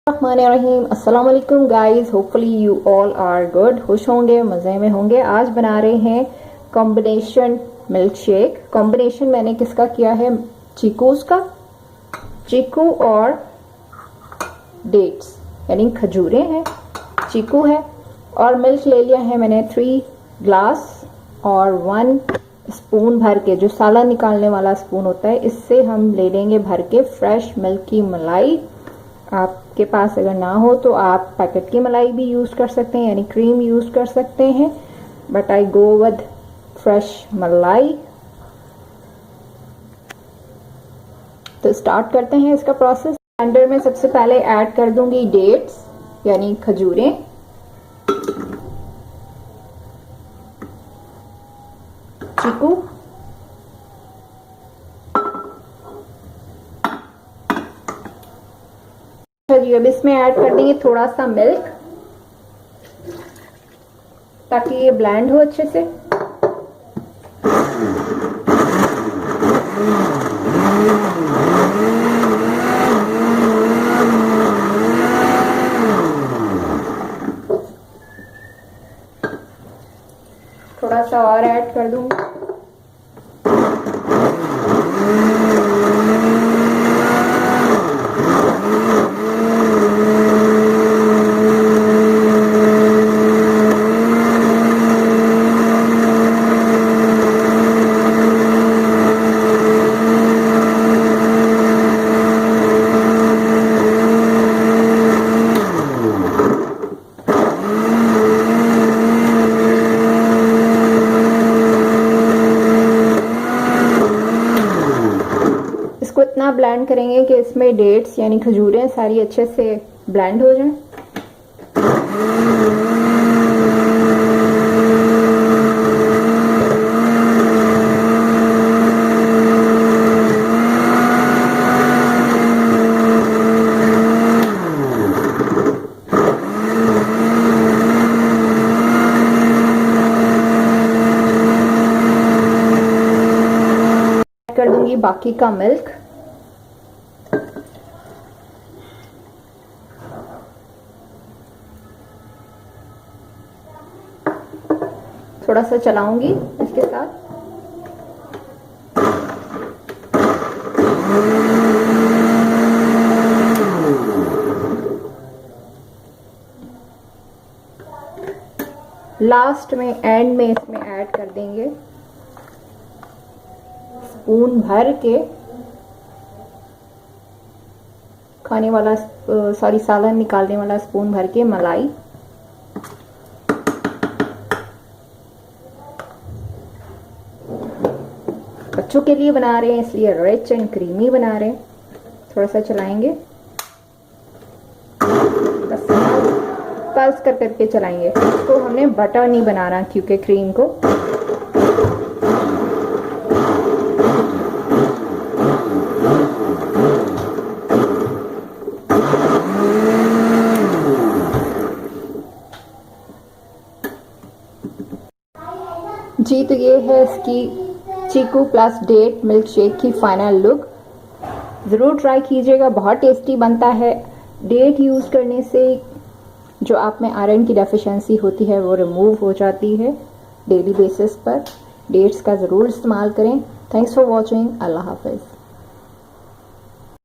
रहीम अस्सलाम वालेकुम guys, hopefully you all are good, खुश होंगे, मज़े में होंगे। आज बना रहे हैं कॉम्बिनेशन मिल्क शेक। कॉम्बिनेशन मैंने किसका किया है? चीकूस का। चीकू और डेट्स यानी खजूरें हैं, चीकू है और मिल्क ले लिया है मैंने 3 ग्लास और 1 स्पून भर के, जो साला निकालने वाला स्पून होता है, इससे हम ले लेंगे भर के फ्रेश मिल्क की मलाई। आपके पास अगर ना हो तो आप पैकेट की मलाई भी यूज कर सकते हैं, यानी क्रीम यूज कर सकते हैं, but I go with fresh मलाई। तो स्टार्ट करते हैं इसका प्रोसेस। ब्लेंडर में सबसे पहले ऐड कर दूंगी डेट्स यानी खजूरें, चीकू, जी। अब इसमें ऐड कर देंगे थोड़ा सा मिल्क ताकि ये ब्लेंड हो अच्छे से। थोड़ा सा और ऐड कर दूंगी। इसको इतना ब्लेंड करेंगे कि इसमें डेट्स यानी खजूरें सारी अच्छे से ब्लेंड हो जाएं। कर दूंगी बाकी का मिल्क। थोड़ा सा चलाऊंगी इसके साथ। लास्ट में एंड में इसमें ऐड कर देंगे स्पून भर के खाने वाला, सॉरी सालन निकालने वाला स्पून भर के मलाई। बच्चों के लिए बना रहे हैं इसलिए रिच एंड क्रीमी बना रहे हैं। थोड़ा सा चलाएंगे, बस पल्स कर करके चलाएंगे। इसको हमने बटर नहीं बनाना क्योंकि क्रीम को। जी, तो ये है इसकी चीकू प्लस डेट मिल्क शेक की फाइनल लुक। ज़रूर ट्राई कीजिएगा, बहुत टेस्टी बनता है। डेट यूज़ करने से जो आप में आयरन की डेफिशिएंसी होती है वो रिमूव हो जाती है डेली बेसिस पर। डेट्स का ज़रूर इस्तेमाल करें। Thanks for watching. अल्लाह हाफिज़।